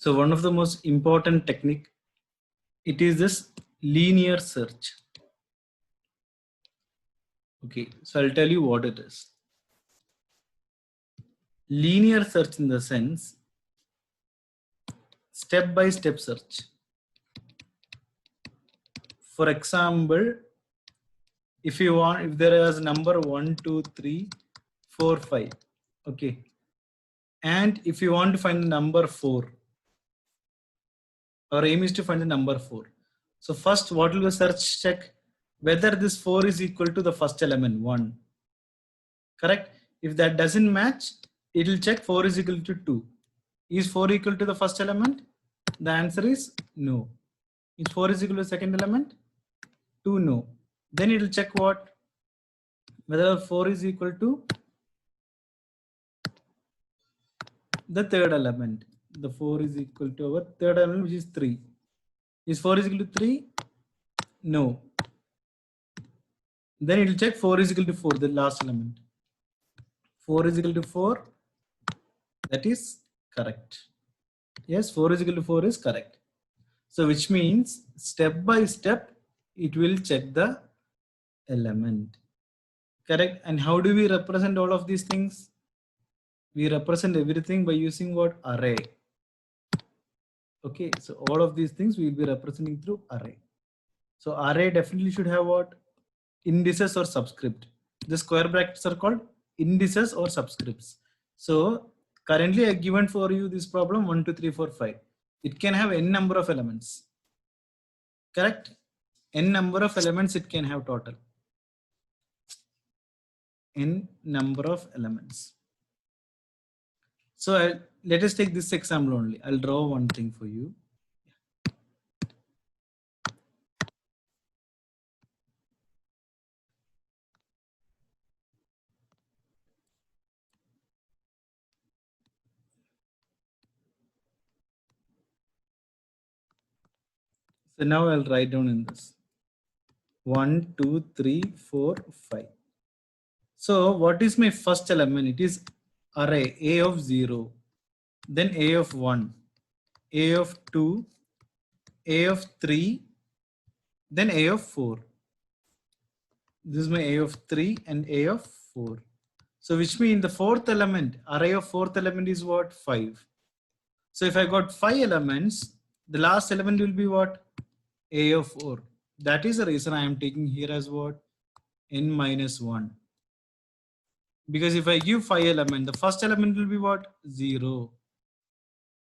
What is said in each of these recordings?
So one of the most important technique, it is this linear search. Okay, so I'll tell you what it is. Linear search in the sense, step-by-step search. For example, if you want, if there is number 1, 2, 3, 4, 5, okay, and if you want to find the number 4, our aim is to find the number 4. So first, what will the search check? Whether this 4 is equal to the first element 1. Correct? If that doesn't match, it will check 4 is equal to 2. Is 4 equal to the first element? The answer is no. Is 4 is equal to the second element? 2, no. Then it will check what? Whether 4 is equal to the third element. The 4 is equal to our third element, which is 3. Is 4 is equal to 3? No. Then it will check 4 is equal to 4, the last element. 4 is equal to 4. That is correct. Yes, 4 is equal to 4 is correct. So which means step by step, it will check the element. Correct. And how do we represent all of these things? We represent everything by using what? Array. Okay, so all of these things we will be representing through array. So array definitely should have what? Indices or subscript. The square brackets are called indices or subscripts. So currently I given for you this problem 1, 2, 3, 4, 5. It can have n number of elements. Correct? N number of elements it can have total. N number of elements. So let us take this example only. I'll draw one thing for you. So now I'll write down in this 1, 2, 3, 4, 5. So what is my first element? It is array A of 0, then A of 1, A of 2, A of 3, then A of 4. This is my A of 3 and A of 4. So which means the fourth element, array of fourth element is what? 5. So if I got 5 elements, the last element will be what? A of 4. That is the reason I am taking here as what? N minus 1. Because if I give 5 elements, the first element will be what? 0.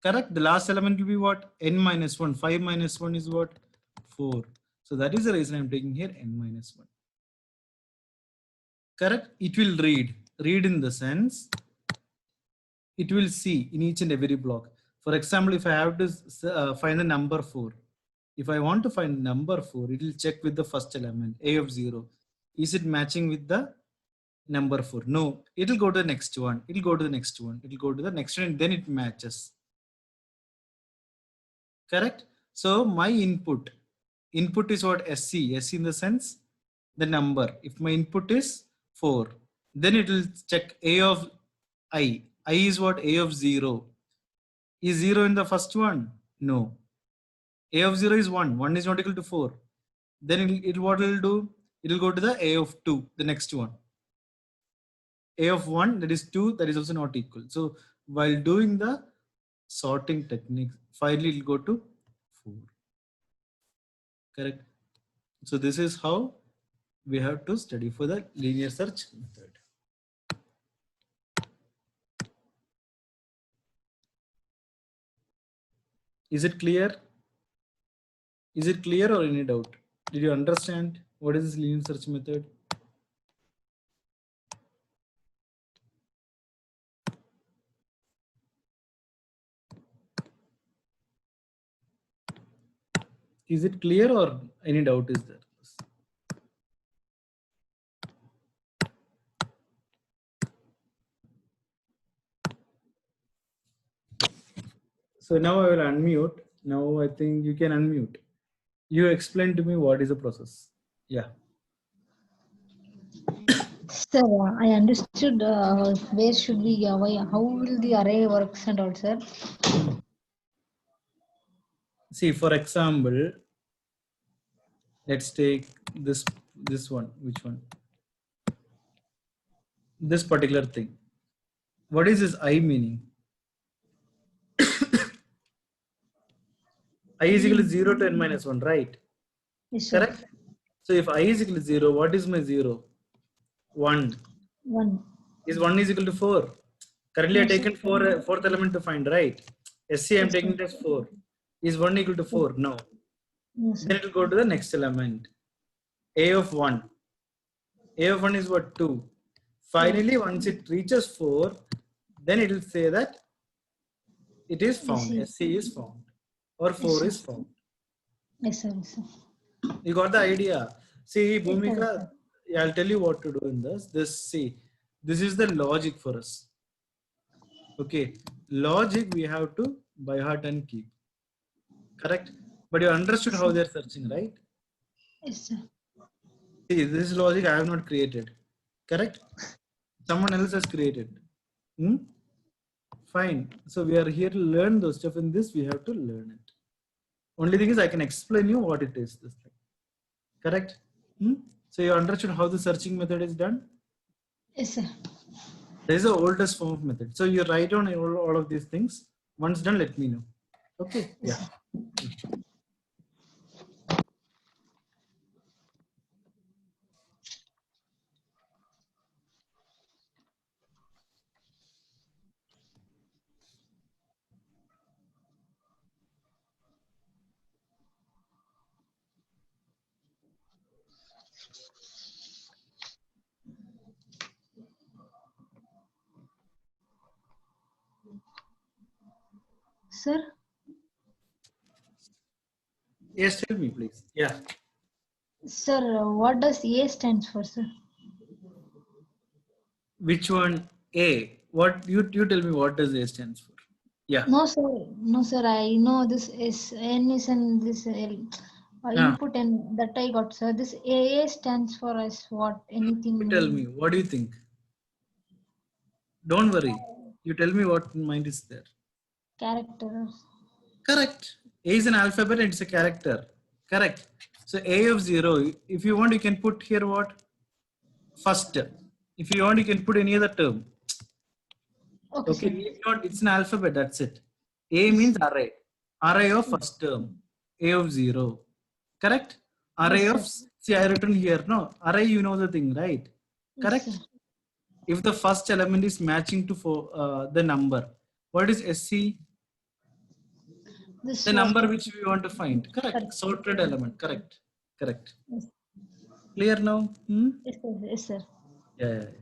Correct? The last element will be what? N minus 1. 5 minus 1 is what? 4. So that is the reason I am taking here N minus 1. Correct? It will read. Read in the sense, it will see in each and every block. For example, if I have to find the number 4, if I want to find number 4, it will check with the first element, A of 0. Is it matching with the number 4? No, it will go to the next one. It will go to the next one. It will go to the next one and then it matches. Correct? So my input is what? SC. SC in the sense, the number. If my input is 4, then it will check A of I. I is what? A of 0. Is 0 in the first one? No. A of 0 is 1. 1 is not equal to 4. Then what it will do? It will go to the A of 2, the next one. A of 1, that is 2, that is also not equal. So while doing the sorting technique, finally it will go to 4. Correct? So this is how we have to study for the linear search method. Is it clear? Is it clear or any doubt? Did you understand what is this linear search method? Is it clear or any doubt is there? So now I will unmute. Now I think you can unmute. You explain to me what is the process. Yeah. Sir, I understood where should we, how will the array works and all, sir. See, for example, let's take this one. Which one? This particular thing. What is this I meaning? I is equal to 0 to n minus 1, right? Yes, sir. Correct? So if I is equal to 0, what is my 0? 1. 1. Is 1 is equal to 4? Currently I No, sir. taken fourth element to find, right? SC I am Yes, taking sir. it as 4. Is 1 equal to 4? No. Yes, Then sir. it will go to the next element. A of 1. A of 1 is what? 2. Finally, once it reaches 4, then it will say that it is found. Yes, SC is found. Or 4 sir. is found. Yes, sir. Yes, sir. You got the idea. See, Yes, sir. Bhumika, I'll tell you what to do in this. This is the logic for us. Okay, logic we have to by heart and keep. Correct? But you understood how they're searching, right? Yes, sir. See, this logic I have not created. Correct? Someone else has created. Hmm? Fine. So we are here to learn those stuff. In this, we have to learn it. Only thing is, I can explain you what it is. This thing. Correct? Hmm? So you understood how the searching method is done? Yes, sir. There is the oldest form of method. So you write down all of these things. Once done, let me know. Okay. Yes, Yeah. sir. Sir, Yes, tell me, please. Yeah. sir, what does A stands for, sir? Which one? A. What you tell me what does A stands for? Yeah. No, sir. No, sir. I know this is N is and this L. Yeah. Input and that I got, sir. This AA stands for as what? Anything You tell me. What do you think? Don't worry. You tell me what mind is there. character. Correct. A is an alphabet and it's a character. Correct. So A of 0. If you want, you can put here what? First. If you want, you can put any other term. Okay, Okay, sir. need not, it's an alphabet, that's it. A Yes, means sir. array. Array of first term. A of 0. Correct? Array Yes, of, sir. see, I written here, no? Array, you know the thing, right? Yes, sir. Correct? If the first element is matching to the number, what is SC? This The what? number which we want to find. Correct. Correct. Sorted element. Correct. Correct. Yes, Clear now? Hmm? yes, sir. Yes, sir. Yeah, yeah, yeah.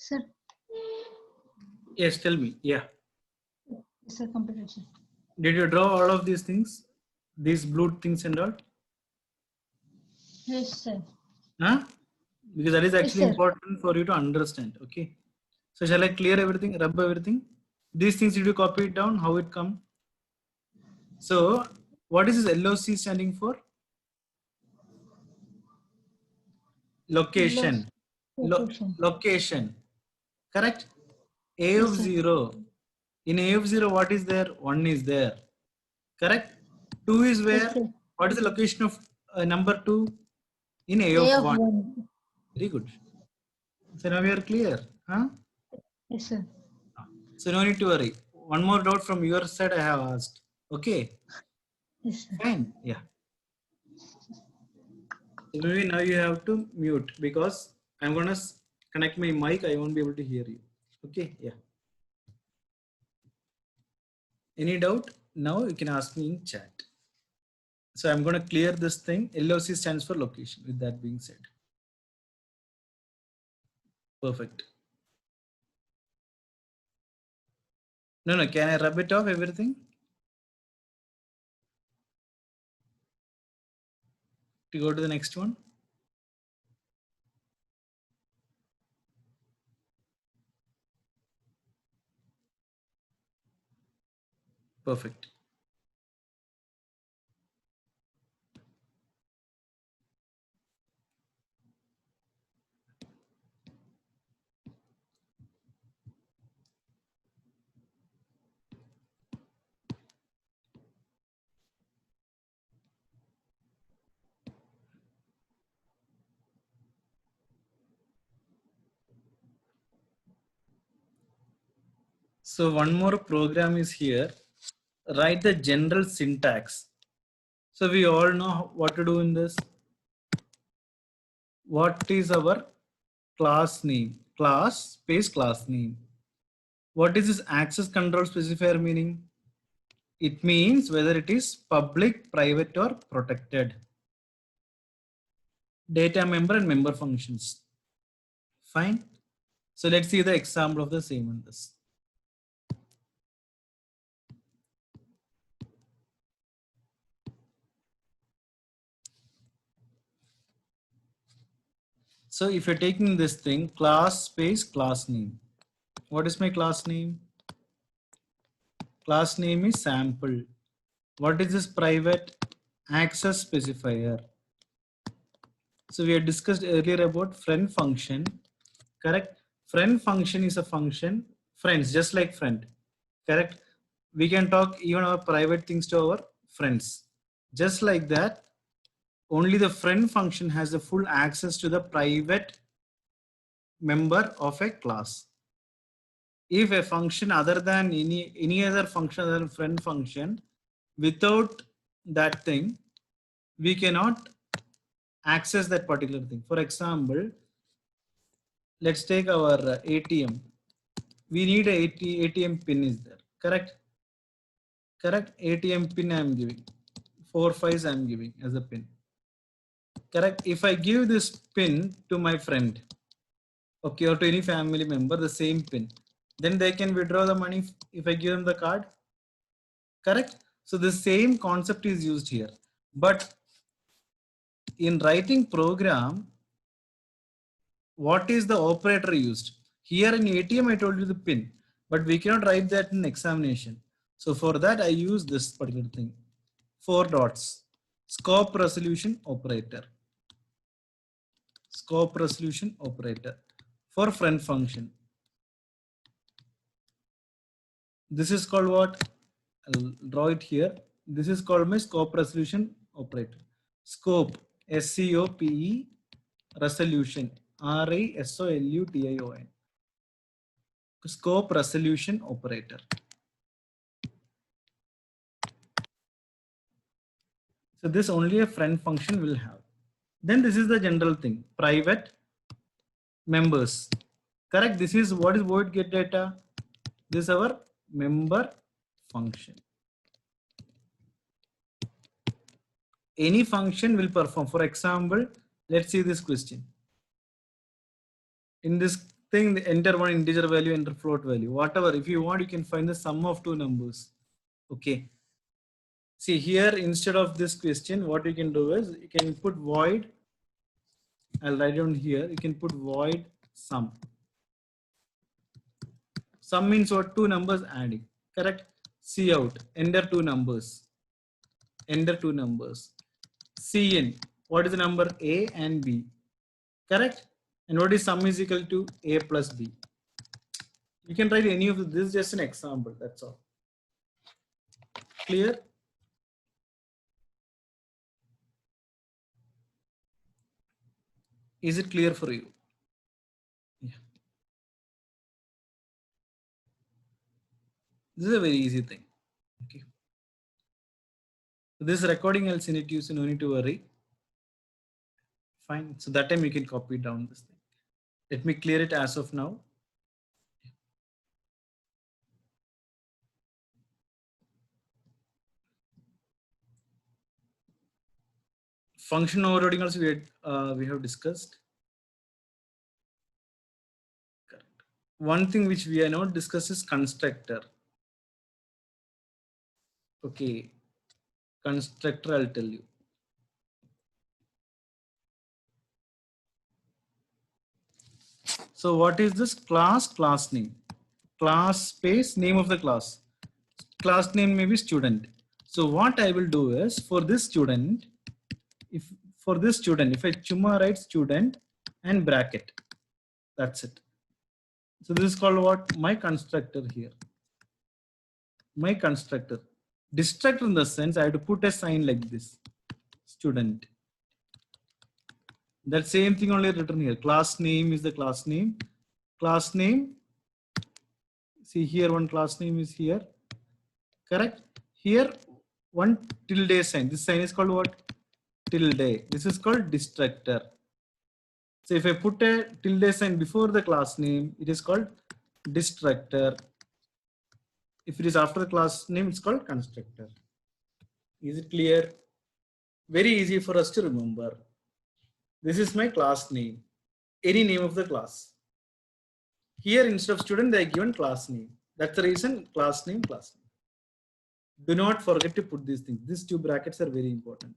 Sir, Yes, tell me. Yeah. yes, sir, completed, sir. Did you draw all of these things? These blue things and all? Yes, sir. Huh? Because that is Yes, actually sir. important for you to understand. Okay. So shall I clear everything, rub everything? These things, did you copy it down? How it come? So what is this LOC standing for? Location. Location. Location. Correct? A Yes, of sir. 0. In A of 0, what is there? 1 is there. Correct? 2 is Yes, where? sir. What is the location of number 2? In A A of of 1. 1. Very good. So now we are clear. Huh? Yes, sir. So no need to worry. One more doubt from your side I have asked. Okay. Yes, sir. Fine. Yeah. So maybe now you have to mute because I'm going to connect my mic. I won't be able to hear you. Okay. Yeah. Any doubt? Now you can ask me in chat. So I'm going to clear this thing. LOC stands for location. With that being said. Perfect. No. Can I rub it off everything? To go to the next one. Perfect. So one more program is here. Write the general syntax. So we all know what to do in this. What is our class name? Class space class name. What is this access control specifier meaning? It means whether it is public, private or protected. Data member and member functions. Fine. So let's see the example of the same in this. So if you're taking this thing, class space class name. What is my class name? Class name is sample. What is this private? Access specifier. So we had discussed earlier about friend function, correct? Friend function is a function, friends, just like friend, correct? We can talk even our private things to our friends. Just like that, only the friend function has the full access to the private member of a class. If a function other than any other function other than friend function, without that thing, we cannot access that particular thing. For example, let's take our ATM. We need a ATM pin is there, correct? Correct. ATM pin I am giving. 4 5s I am giving as a pin. Correct. If I give this pin to my friend, okay, or to any family member, the same pin, then they can withdraw the money if I give them the card. Correct. So the same concept is used here. But in writing program, what is the operator used? Here in ATM, I told you the pin, but we cannot write that in examination. So for that, I use this particular thing. 4 dots. Scope resolution operator. Scope resolution operator for friend function. This is called what? I'll draw it here. This is called my scope resolution operator. Scope, SCOPE, resolution, RISOLUTION. Scope resolution operator. So this only a friend function will have. Then this is the general thing, private members. Correct. This is what is void get data. This is our member function. Any function will perform. For example, let's see this question. In this thing, enter one integer value, enter float value, whatever. If you want, you can find the sum of two numbers. Okay. See here, instead of this question, what you can do is you can put void. I'll write down here. You can put void sum. Sum means what? Two numbers adding. Correct. C out. Enter two numbers. Enter two numbers. Cn. What is the number A and B? Correct. And what is sum is equal to A plus B? You can write any of this. This is just an example. That's all. Clear? Is it clear for you? Yeah. This is a very easy thing. Okay. So this recording I'll send it to you, so no need to worry. Fine. So that time you can copy down this thing. Let me clear it as of now. Function overloading also we have discussed. Correct. One thing which we are not discussed is constructor. Okay, constructor I'll tell you. So what is this class? Class name. Class space name of the class. Class name may be student. So what I will do is for this student, if I chuma write student and bracket, that's it. So this is called what? My constructor here. My constructor. Destructor in the sense I have to put a sign like this. Student. That same thing only written here. Class name is the class name. Class name. See here one class name is here. Correct. Here one tilde sign. This sign is called what? Tilde. This is called destructor. So if I put a tilde sign before the class name, it is called destructor. If it is after the class name, it's called constructor. Is it clear? Very easy for us to remember. This is my class name. Any name of the class. Here instead of student, they are given class name. That's the reason class name, class name. Do not forget to put these things. These two brackets are very important.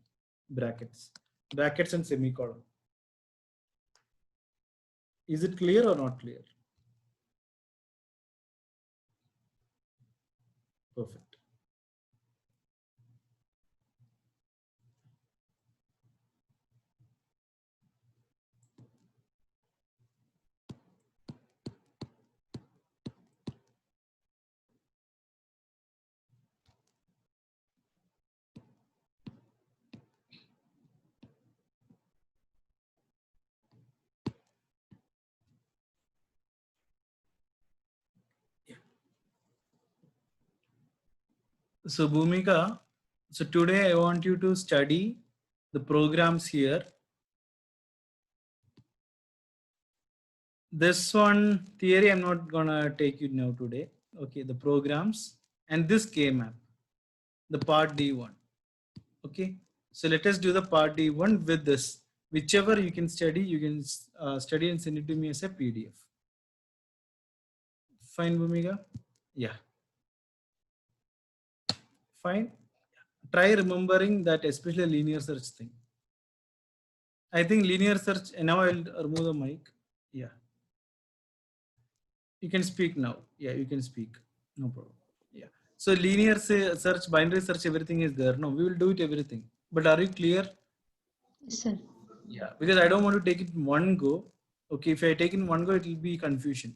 Brackets. Brackets and semicolon. Is it clear or not clear? Perfect. So Bhumika, so today I want you to study the programs here. This one theory I'm not gonna take you now today. Okay, the programs and this K-map, the part D1. Okay, so let us do the part D1 with this. Whichever you can study, you can study and send it to me as a PDF. Fine, Bhumika? Yeah. Fine. Try remembering that, especially linear search thing. I think linear search, and now I'll remove the mic. Yeah. You can speak now. Yeah, you can speak. No problem. Yeah. So linear search, binary search, everything is there. No, we will do it everything. But are you clear? Yes, sir. Yeah, because I don't want to take it in one go. Okay, if I take in one go, it will be confusion.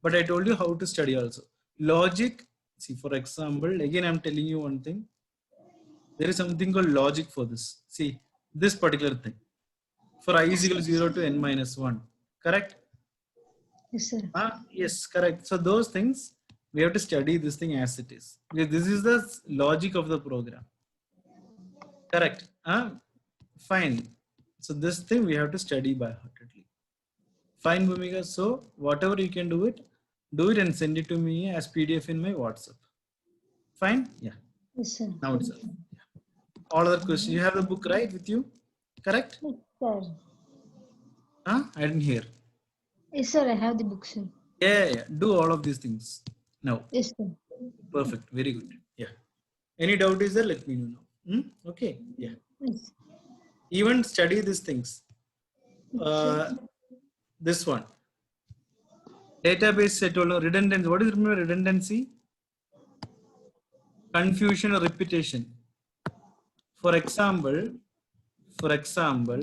But I told you how to study also. Logic, see, for example, again, I'm telling you one thing. There is something called logic for this. See, this particular thing. For I is equal to 0 to n minus 1. Correct? Yes, sir. Yes, correct. So those things, we have to study this thing as it is. Because this is the logic of the program. Correct. Fine. So this thing we have to study by heartedly. Fine, Bhumika. So whatever you can do it and send it to me as PDF in my WhatsApp. Fine? Yeah. Yes, sir. Now it's all other questions. You have the book right with you? Correct? Yes, sir. I didn't hear. Yes, sir. I have the book, sir. Yeah. Do all of these things now. Yes, sir. Perfect. Very good. Yeah. Any doubt is there? Let me know now. Okay. Yeah. Yes. Even study these things. Sir. This one. Database set all redundancy. What is remember redundancy? Confusion or repetition. For example, for example,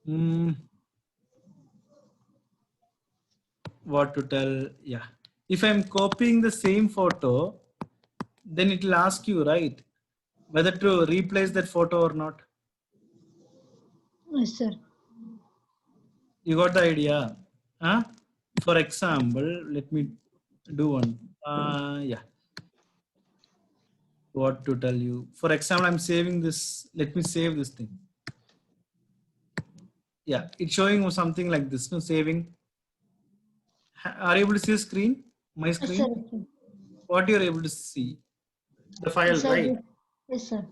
mm, what to tell? Yeah. If I'm copying the same photo, then it will ask you, right, whether to replace that photo or not. Yes, sir. You got the idea? Huh? For example, let me do one. Yeah. What to tell you? For example, I'm saving this. Let me save this thing. Yeah, it's showing something like this. No saving. Are you able to see the screen? My Yes, sir. screen? What you're able to see? The file, Yes, sir. right? Yes, sir.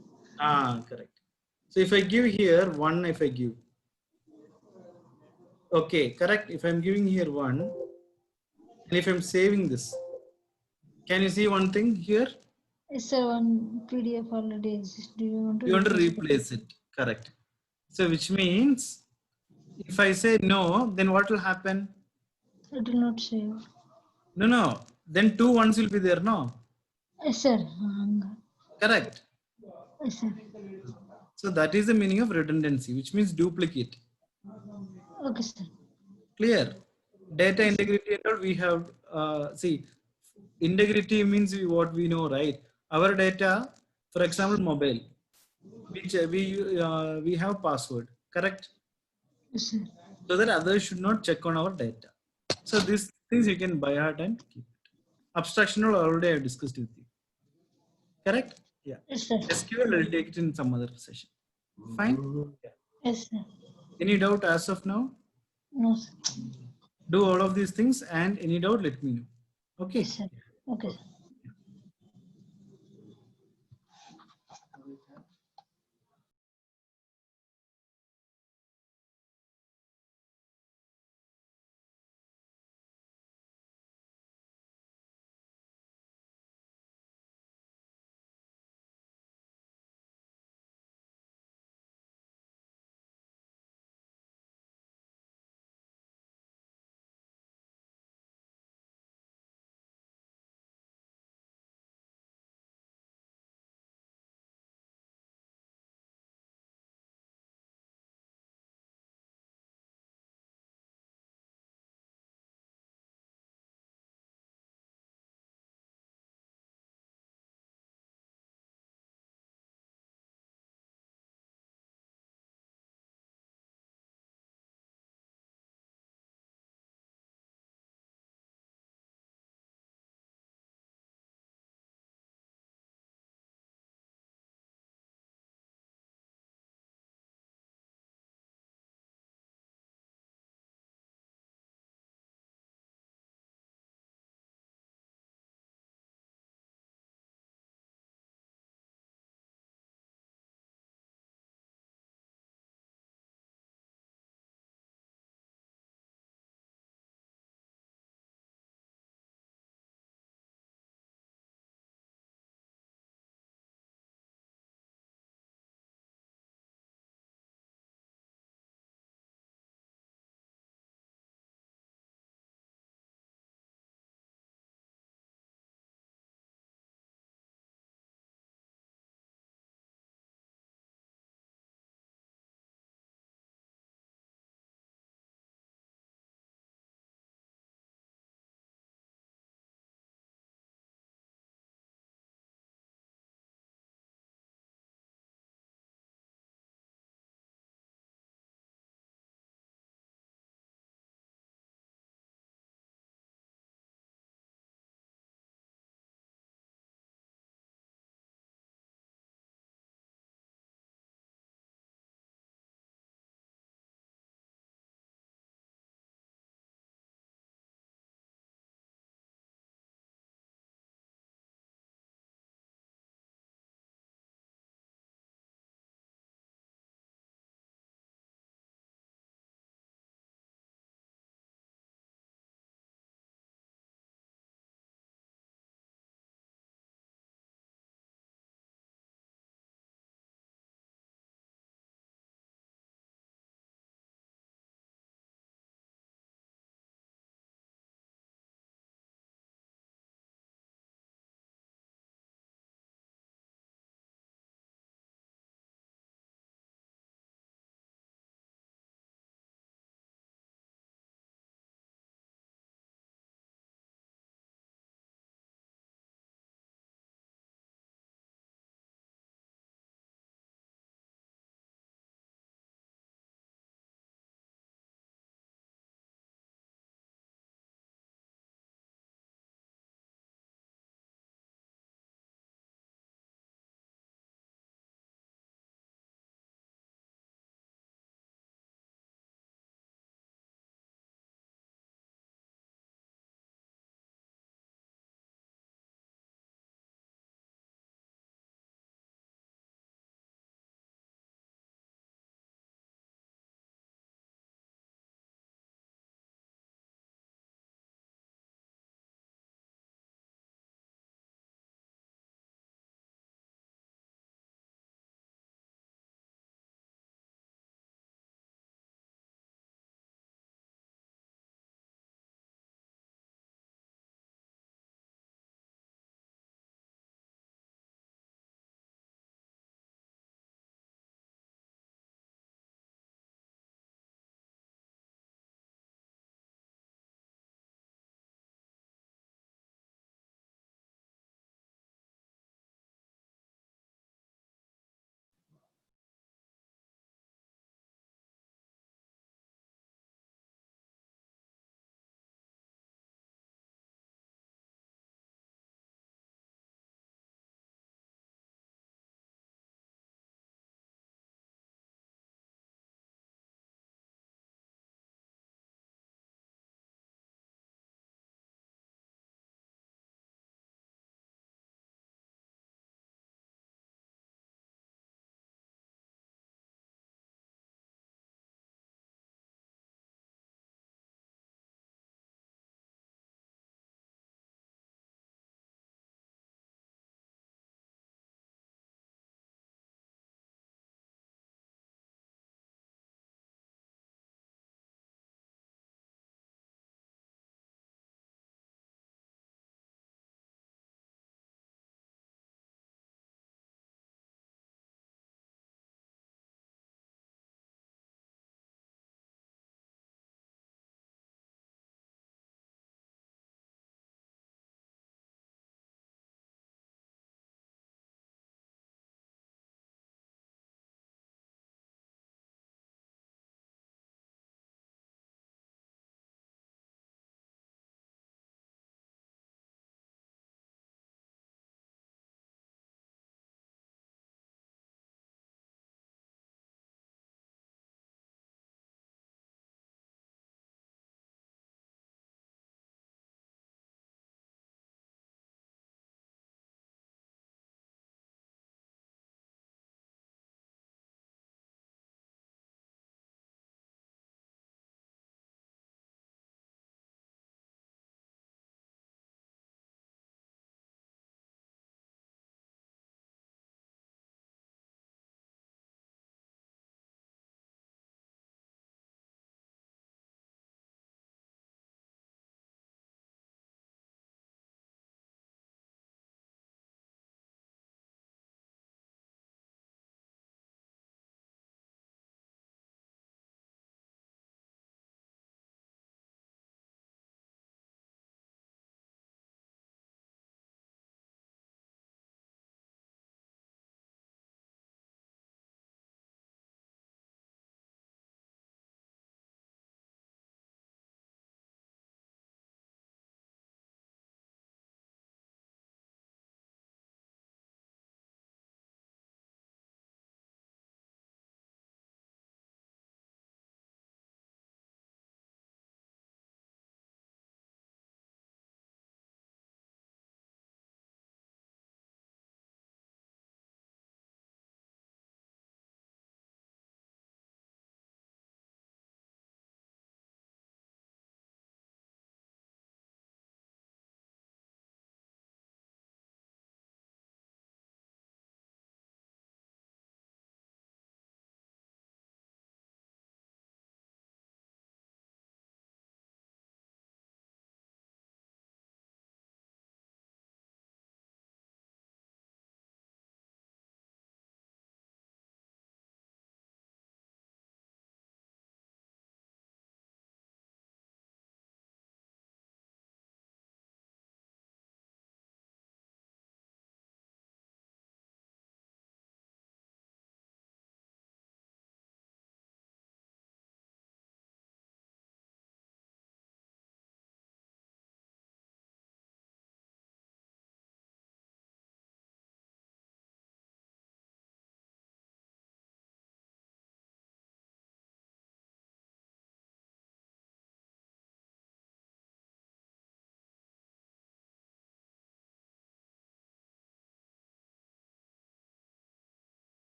Correct. So if I give here one, if I give, okay, correct. If I'm giving here one, and if I'm saving this, can you see one thing here? Yes, sir. One PDF already exists. Do you want to You want to replace it? replace it, correct. So which means if I say no, then what will happen? It will not save. No. Then two ones will be there, no? Yes, sir. Correct. Yes, sir. So that is the meaning of redundancy, which means duplicate. Okay, sir. Clear. Data Yes, sir. integrity and all we have, see, integrity means what we know, right? Our data, for example, mobile, which we have password, correct? Yes, sir. So that others should not check on our data. So these things you can buy out and keep it. Abstraction already I have discussed with you. Correct? Yeah. Yes, sir. SQL will take it in some other session. Fine. Yeah. Yes, sir. Any doubt as of now? No, sir. Do all of these things and any doubt, let me know. Yes, Okay. sir. Okay, sir.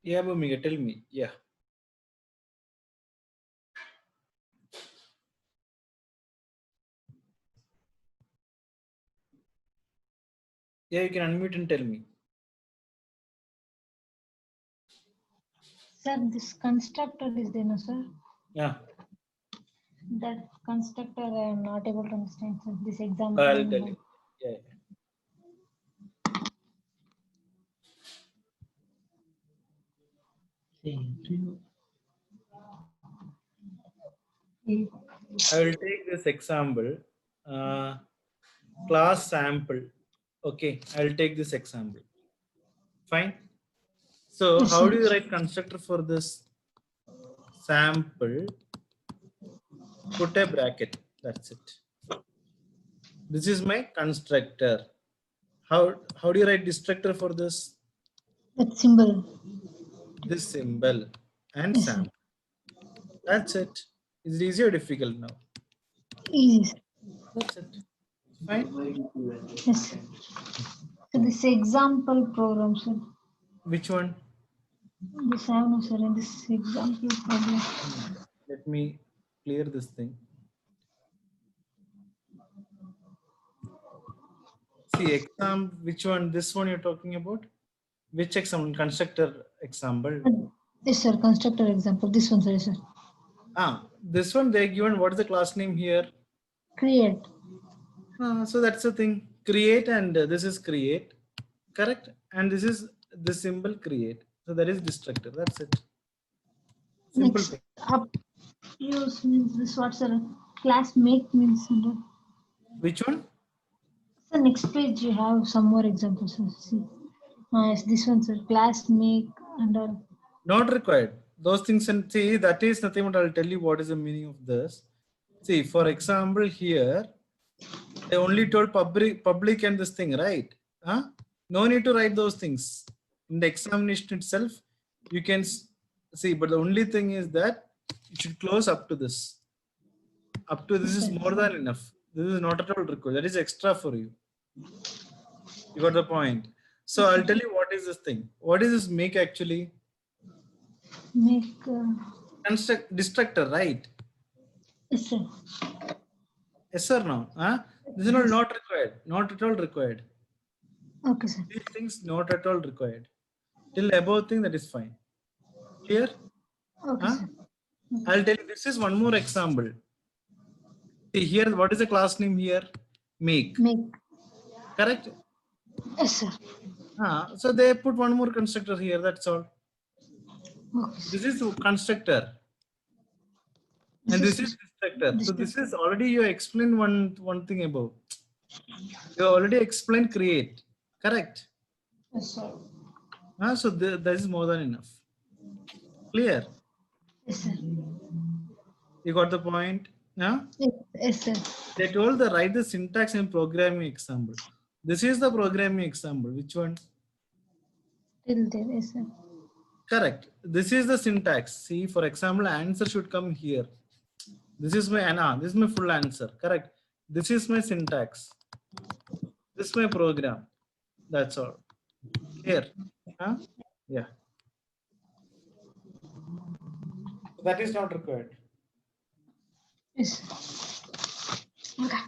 Yeah, Bhumika, tell me. Yeah. Yeah, you can unmute and tell me. Sir, this constructor is there, no, sir? Yeah. That constructor I am not able to understand, sir. This example. I'll tell you. Yeah. I will take this example. Class sample. Okay, I'll take this example. Fine. So Yes, how sir. do you write constructor for this sample? Put a bracket. That's it. This is my constructor. How do you write destructor for this? That symbol. This symbol and Yes, sir. sample. That's it. Is it easy or difficult now? Easy, sir. That's it. Fine. Yes, sir. So this example program, sir. Which one? This I have no, sir. In this example program. Let me clear this thing. See, exam, which one? This one you're talking about? Which example? Constructor example. Yes, sir. Constructor example. This one, sir. Yes, sir. This one they given. What is the class name here? Create. So that's the thing. Create and this is create, correct? And this is the symbol create. So that is destructor. That's it. Simple Next thing. up use means this what, sir? Class make means, sir. Which one? So next page you have some more examples, sir. See. Yes, this one, sir. Class make and all. Not required. Those things, and see, that is nothing but I'll tell you what is the meaning of this. See, for example, here they only told public and this thing, right? No need to write those things in the examination itself. You can see, but the only thing is that it should close up to this. Up to this is more than enough. This is not at all required. That is extra for you. You got the point. So I'll tell you what is this thing. What is this make actually? Make. Construct destructor, right? Yes, sir. Yes or no? This is not required. Not at all required. Okay, sir. These things not at all required. Till above thing that is fine. Clear? Okay, sir. I'll tell you. This is one more example. See here. What is the class name here? Make. Make. Correct? Yes, sir. So they put one more constructor here. That's all. Okay, sir. This is constructor. And this is destructor. So this is already you explained one thing above. You already explained create. Correct? Yes, sir. So that is more than enough. Clear? Yes, sir. You got the point? Yes, sir. They told the write the syntax in programming example. This is the programming example. Which one? Still there, yes, sir. Correct. This is the syntax. See, for example, answer should come here. This is my this is my full answer. Correct. This is my syntax. This is my program. That's all. Here. Yeah. That is not required. Yes. Okay.